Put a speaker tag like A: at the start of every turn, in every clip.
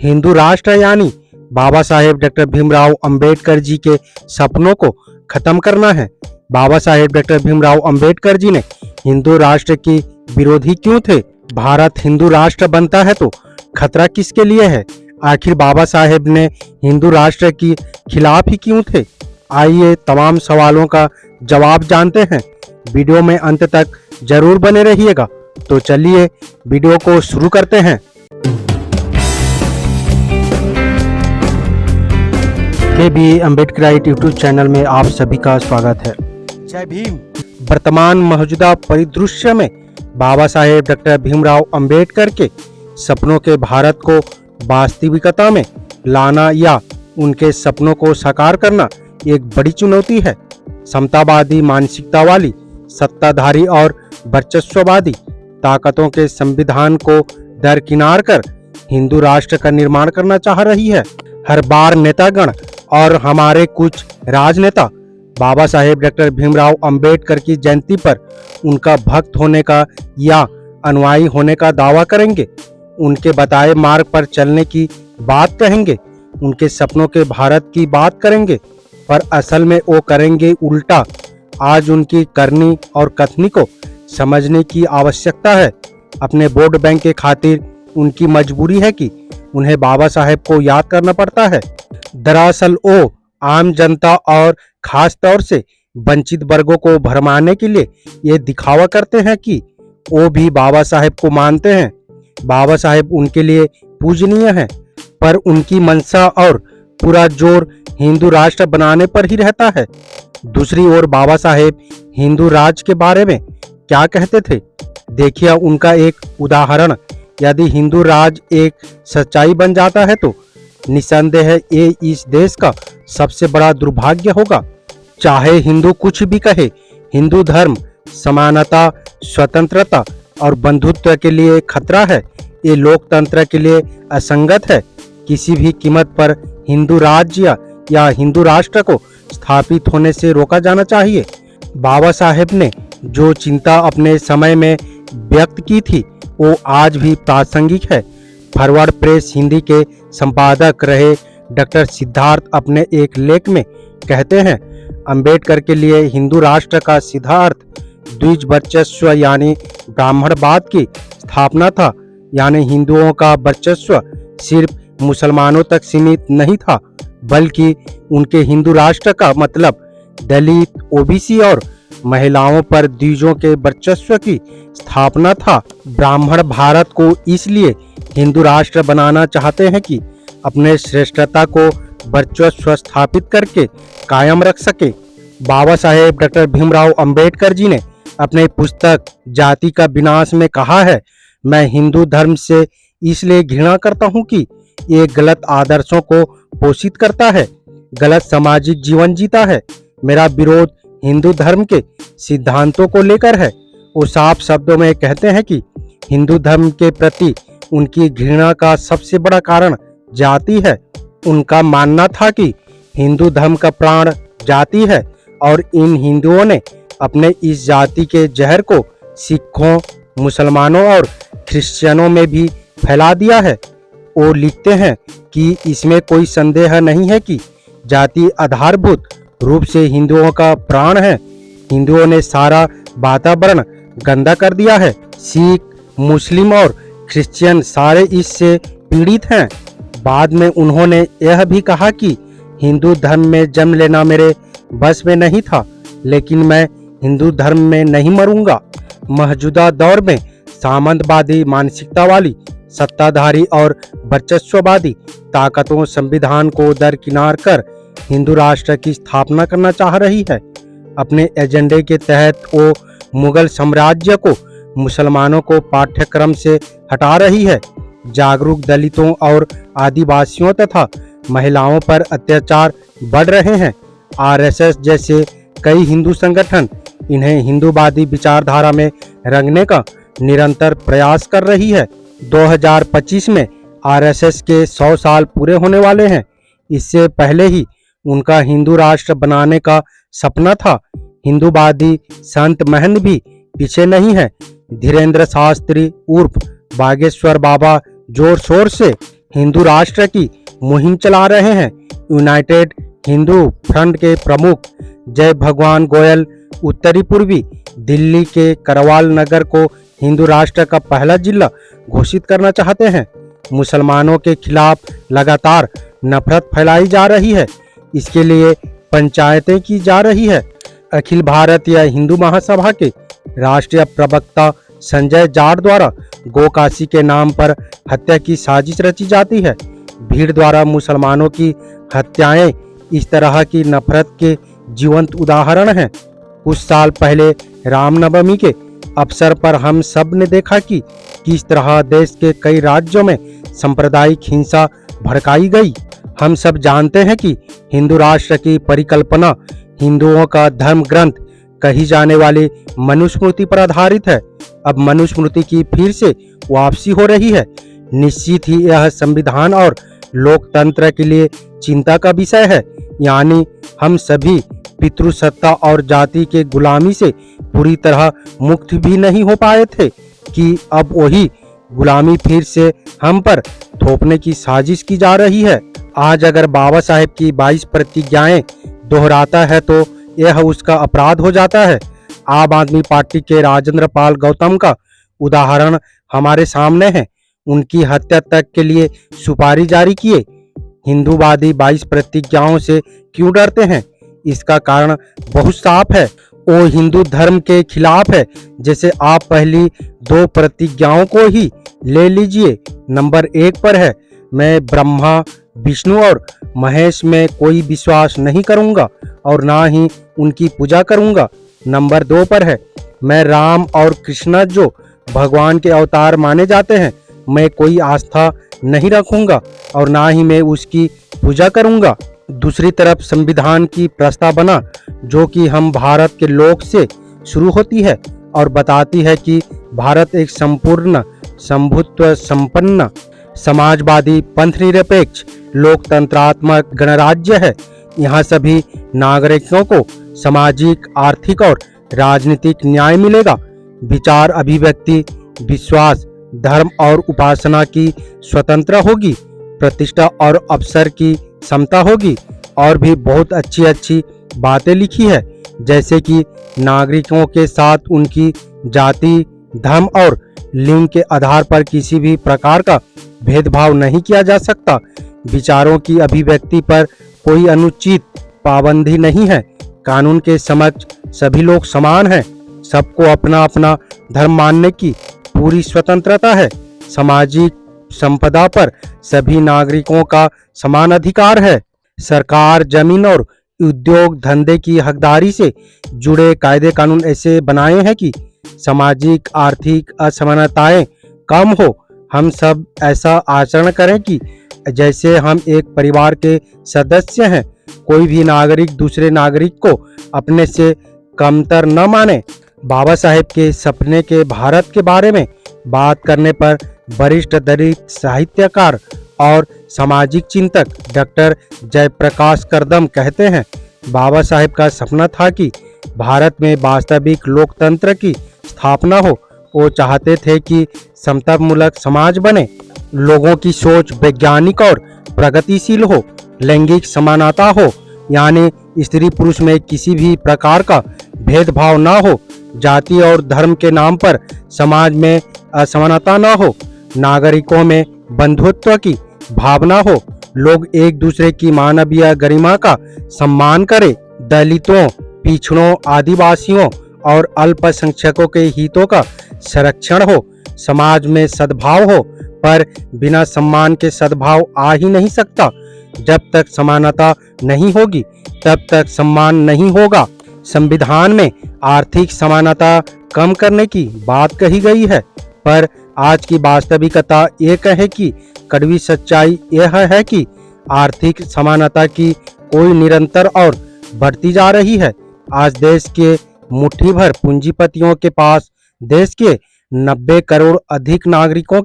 A: हिंदू राष्ट्र यानी बाबा साहेब डॉक्टर भीमराव अंबेडकर जी के सपनों को खत्म करना है। बाबा साहेब डॉक्टर भीमराव अंबेडकर जी ने हिंदू राष्ट्र की विरोधी क्यों थे? भारत हिंदू राष्ट्र बनता है तो खतरा किसके लिए है? आखिर बाबा साहेब ने हिंदू राष्ट्र की खिलाफ ही क्यों थे? आइए तमाम सवालों का जवाब जानते हैं। वीडियो में अंत तक जरूर बने रहिएगा। तो चलिए वीडियो को शुरू करते हैं। के अम्बेडकराइट यूट्यूब चैनल में आप सभी का स्वागत है। जय भीम। वर्तमान मौजूदा परिदृश्य में बाबा साहेब डॉक्टर भीमराव अंबेडकर के सपनों के भारत को वास्तविकता में लाना या उनके सपनों को साकार करना एक बड़ी चुनौती है। समतावादी मानसिकता वाली सत्ताधारी और वर्चस्ववादी ताकतों के संविधान को दरकिनार कर हिंदू राष्ट्र का निर्माण करना चाह रही है। हर बार नेतागण और हमारे कुछ राजनेता बाबा साहेब डॉक्टर भीमराव अंबेडकर की जयंती पर उनका भक्त होने का या अनुयायी होने का दावा करेंगे, उनके बताए मार्ग पर चलने की बात कहेंगे, उनके सपनों के भारत की बात करेंगे, पर असल में वो करेंगे उल्टा। आज उनकी करनी और कथनी को समझने की आवश्यकता है। अपने वोट बैंक के खातिर उनकी मजबूरी है कि उन्हें बाबा साहेब को याद करना पड़ता है। दरअसल वो आम जनता और खास तौर से वंचित वर्गों को भरमाने के लिए ये दिखावा करते हैं कि वो भी बाबा साहेब को मानते हैं। बाबा साहेब उनके लिए पूजनीय हैं, पर उनकी मंशा और पूरा जोर हिंदू राष्ट्र बनाने पर ही रहता है। दूसरी ओर बाबा साहेब हिंदू राज के बारे में क्या कहते थे? देखिए उनका एक उदाहरण। यदि हिंदू राज एक सच्चाई बन जाता है तो निसंदेह ये इस देश का सबसे बड़ा दुर्भाग्य होगा। चाहे हिंदू कुछ भी कहे, हिंदू धर्म समानता, स्वतंत्रता और बंधुत्व के लिए खतरा है। ये लोकतंत्र के लिए असंगत है। किसी भी कीमत पर हिंदू राज्य या हिंदू राष्ट्र को स्थापित होने से रोका जाना चाहिए। बाबा साहेब ने जो चिंता अपने समय में व्यक्त की थी वो आज भी प्रासंगिक है। फॉरवर्ड प्रेस हिंदी के संपादक रहे डॉक्टर सिद्धार्थ अपने एक लेख में कहते हैं, अंबेडकर के लिए हिंदू राष्ट्र का सीधा अर्थ द्विज वर्चस्व यानी ब्राह्मणवाद की स्थापना था। यानी हिंदुओं का वर्चस्व सिर्फ मुसलमानों तक सीमित नहीं था, बल्कि उनके हिंदू राष्ट्र का मतलब दलित, ओबीसी और महिलाओं पर द्विजों के वर्चस्व की स्थापना था। ब्राह्मण भारत को इसलिए हिंदू राष्ट्र बनाना चाहते हैं कि अपने श्रेष्ठता को वर्चस्व स्थापित करके कायम रख सके। बाबा साहेब डॉक्टर भीमराव अंबेडकर जी ने अपने पुस्तक जाति का विनाश में कहा है, मैं हिंदू धर्म से इसलिए घृणा करता हूँ कि ये गलत आदर्शों को पोषित करता है, गलत सामाजिक जीवन जीता है। मेरा विरोध हिंदू धर्म के सिद्धांतों को लेकर है। वो साफ शब्दों में कहते हैं कि हिंदू धर्म के प्रति उनकी घृणा का सबसे बड़ा कारण जाति है। उनका मानना था कि हिंदू धर्म का प्राण जाति है और इन हिंदुओं ने अपने इस जाति के जहर को सिखों, मुसलमानों और क्रिश्चियनों में भी फैला दिया है। वो लिखते हैं कि इसमें कोई संदेह नहीं है कि जाति आधारभूत रूप से हिंदुओं का प्राण है। हिंदुओं ने सारा वातावरण गंदा कर दिया है। सिख, मुस्लिम और क्रिश्चियन सारे इससे पीड़ित हैं। बाद में उन्होंने यह भी कहा कि हिंदू धर्म में जन्म लेना मेरे बस में नहीं था, लेकिन मैं हिंदू धर्म में नहीं मरूंगा। मौजूदा दौर में सामंतवादी मानसिकता वाली सत्ताधारी और वर्चस्ववादी ताकतों संविधान को दरकिनार कर हिंदू राष्ट्र की स्थापना करना चाह रही है। अपने एजेंडे के तहत वो मुगल साम्राज्य को मुसलमानों को पाठ्यक्रम से हटा रही है। जागरूक दलितों और आदिवासियों तथा महिलाओं पर अत्याचार बढ़ रहे हैं। आरएसएस जैसे कई हिंदू संगठन इन्हें हिंदूवादी विचारधारा में रंगने का निरंतर प्रयास कर रही है। 2025 में आरएसएस के 100 साल पूरे होने वाले हैं। इससे पहले ही उनका हिंदू राष्ट्र बनाने का सपना था। हिंदूवादी संत महंत भी पीछे नहीं है। धीरेन्द्र शास्त्री उर्फ बागेश्वर बाबा जोर शोर से हिंदू राष्ट्र की मुहिम चला रहे हैं। यूनाइटेड हिंदू फ्रंट के प्रमुख जय भगवान गोयल उत्तरी पूर्वी दिल्ली के करवाल नगर को हिंदू राष्ट्र का पहला जिला घोषित करना चाहते हैं। मुसलमानों के खिलाफ लगातार नफरत फैलाई जा रही है, इसके लिए पंचायतें की जा रही है। अखिल भारतीय हिंदू महासभा के राष्ट्रीय प्रवक्ता संजय जाट द्वारा गोकाशी के नाम पर हत्या की साजिश रची जाती है। भीड़ द्वारा मुसलमानों की हत्याएं इस तरह की नफरत के जीवंत उदाहरण हैं। कुछ साल पहले रामनवमी के अवसर पर हम सब ने देखा कि किस तरह देश के कई राज्यों में सांप्रदायिक हिंसा भड़काई गई। हम सब जानते हैं कि हिंदू राष्ट्र की परिकल्पना हिंदुओं का धर्म ग्रंथ कही जाने वाली मनुस्मृति पर आधारित है। अब मनुस्मृति की फिर से वापसी हो रही है। निश्चित ही यह संविधान और लोकतंत्र के लिए चिंता का विषय है। यानी हम सभी पितृसत्ता और जाति के गुलामी से पूरी तरह मुक्त भी नहीं हो पाए थे कि अब वही गुलामी फिर से हम पर थोपने की साजिश की जा रही है। आज अगर बाबा साहेब की 22 प्रतिज्ञाएं दोहराता है तो यह उसका अपराध हो जाता है। आम आदमी पार्टी के राजेंद्र पाल गौतम का उदाहरण हमारे सामने है। उनकी हत्या तक के लिए सुपारी जारी किए। हिंदूवादी 22 प्रतिज्ञाओं से क्यों डरते हैं? इसका कारण बहुत साफ है। वो हिंदू धर्म के खिलाफ है। जैसे आप पहली 2 प्रतिज्ञाओं को ही ले लीजिए। नंबर 1 पर है, मैं ब्रह्मा विष्णु और महेश में कोई विश्वास नहीं करूंगा और ना ही उनकी पूजा करूंगा। नंबर 2 पर है, मैं राम और कृष्ण जो भगवान के अवतार माने जाते हैं, मैं कोई आस्था नहीं रखूंगा और ना ही मैं उसकी पूजा करूंगा। दूसरी तरफ संविधान की प्रस्तावना जो कि हम भारत के लोक से शुरू होती है और बताती है कि भारत एक संपूर्ण संभुत्व संपन्न समाजवादी पंथ निरपेक्ष लोकतंत्रात्मक गणराज्य है। यहाँ सभी नागरिकों को सामाजिक, आर्थिक और राजनीतिक न्याय मिलेगा। विचार अभिव्यक्ति, विश्वास, धर्म और उपासना की स्वतंत्रता होगी। प्रतिष्ठा और अवसर की समता होगी। और भी बहुत अच्छी अच्छी बातें लिखी है, जैसे कि नागरिकों के साथ उनकी जाति, धर्म और लिंग के आधार पर किसी भी प्रकार का भेदभाव नहीं किया जा सकता। विचारों की अभिव्यक्ति पर कोई अनुचित पाबंदी नहीं है। कानून के समक्ष सभी लोग समान हैं। सबको अपना अपना धर्म मानने की पूरी स्वतंत्रता है। सामाजिक संपदा पर सभी नागरिकों का समान अधिकार है। सरकार जमीन और उद्योग धंधे की हकदारी से जुड़े कायदे कानून ऐसे बनाए हैं कि सामाजिक आर्थिक असमानताएं कम हो। हम सब ऐसा आचरण करें कि जैसे हम एक परिवार के सदस्य हैं। कोई भी नागरिक दूसरे नागरिक को अपने से कमतर न माने। बाबा साहेब के सपने के भारत के बारे में बात करने पर वरिष्ठ दलित साहित्यकार और सामाजिक चिंतक डॉक्टर जयप्रकाश करदम कहते हैं, बाबा साहेब का सपना था कि भारत में वास्तविक लोकतंत्र की स्थापना हो। वो चाहते थे कि समतामूलक समाज बने, लोगों की सोच वैज्ञानिक और प्रगतिशील हो, लैंगिक समानता हो, यानी स्त्री पुरुष में किसी भी प्रकार का भेदभाव ना हो, जाति और धर्म के नाम पर समाज में असमानता ना हो, नागरिकों में बंधुत्व की भावना हो, लोग एक दूसरे की मानवीय गरिमा का सम्मान करें, दलितों, पिछड़ों, आदिवासियों और अल्पसंख्यकों के हितों का संरक्षण हो, समाज में सद्भाव हो। पर बिना सम्मान के सद्भाव आ ही नहीं सकता। जब तक समानता नहीं होगी तब तक सम्मान नहीं होगा। संविधान में आर्थिक समानता कम करने की बात कही गई है, पर आज की वास्तविकता एक है कि कड़वी सच्चाई यह है कि आर्थिक समानता की कोई निरंतर और बढ़ती जा रही है। आज देश के मुट्ठी भर पूंजीपतियों के पास देश के 90 करोड़ अधिक नागरिकों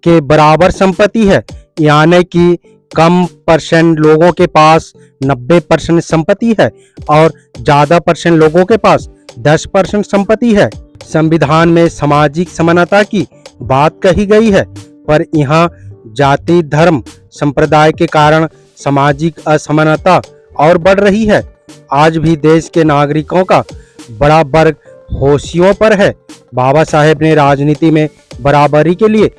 A: के बराबर संपत्ति है, यानी कि कम परसेंट लोगों के पास 90% संपत्ति है और ज्यादा परसेंट लोगों के पास 10% संपत्ति है। संविधान में सामाजिक समानता की बात कही गई है, पर यहाँ जाति, धर्म, संप्रदाय के कारण सामाजिक असमानता और बढ़ रही है। आज भी देश के नागरिकों का बड़ा वर्ग होशियों पर है। बाबा साहेब ने राजनीति में बराबरी के लिए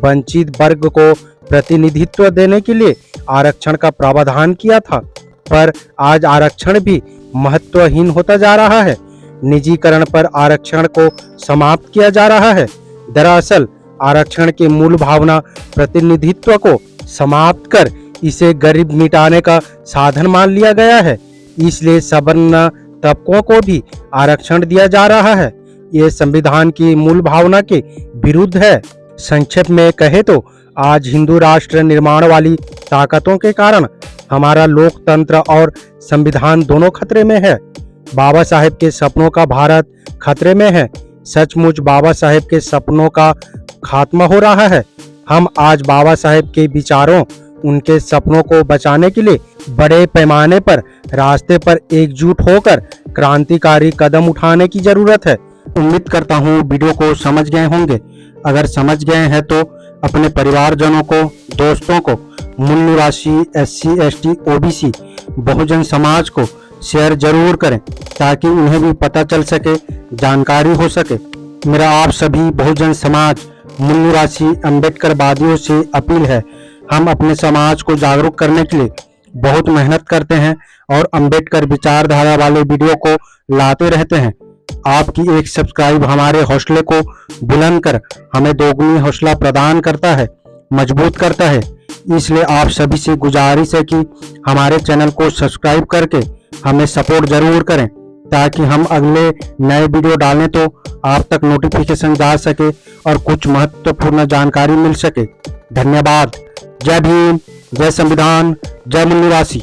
A: वंचित वर्ग को प्रतिनिधित्व देने के लिए आरक्षण का प्रावधान किया था, पर आज आरक्षण भी महत्वहीन होता जा रहा है। निजीकरण पर आरक्षण को समाप्त किया जा रहा है। दरअसल आरक्षण की मूल भावना प्रतिनिधित्व को समाप्त कर इसे गरीब मिटाने का साधन मान लिया गया है। इसलिए सवर्ण तबकों को भी आरक्षण दिया जा रहा है। ये संविधान की मूल भावना के विरुद्ध है। संक्षेप में कहे तो आज हिंदू राष्ट्र निर्माण वाली ताकतों के कारण हमारा लोकतंत्र और संविधान दोनों खतरे में है। बाबा साहेब के सपनों का भारत खतरे में है। सचमुच बाबा साहेब के सपनों का खात्मा हो रहा है। हम आज बाबा साहेब के विचारों, उनके सपनों को बचाने के लिए बड़े पैमाने पर रास्ते पर एकजुट होकर क्रांतिकारी कदम उठाने की जरूरत है। उम्मीद करता हूँ वीडियो को समझ गए होंगे। अगर समझ गए हैं तो अपने परिवारजनों को, दोस्तों को, मूल निवासी SC ST OBC Bahujan Samaj को शेयर जरूर करें ताकि उन्हें भी पता चल सके, जानकारी हो सके। मेरा आप सभी बहुजन समाज मूल निवासी अम्बेडकरवादियों से अपील है, हम अपने समाज को जागरूक करने के लिए बहुत मेहनत करते हैं और अम्बेडकर विचारधारा वाले वीडियो को लाते रहते हैं। आपकी एक सब्सक्राइब हमारे हौसले को बुलंद कर हमें दोगुनी हौसला प्रदान करता है, मजबूत करता है। इसलिए आप सभी से गुजारिश है कि हमारे चैनल को सब्सक्राइब करके हमें सपोर्ट जरूर करें ताकि हम अगले नए वीडियो डालें तो आप तक नोटिफिकेशन जा सके और कुछ महत्वपूर्ण जानकारी मिल सके। धन्यवाद। जय भीम, जय संविधान, जय मूल निवासी।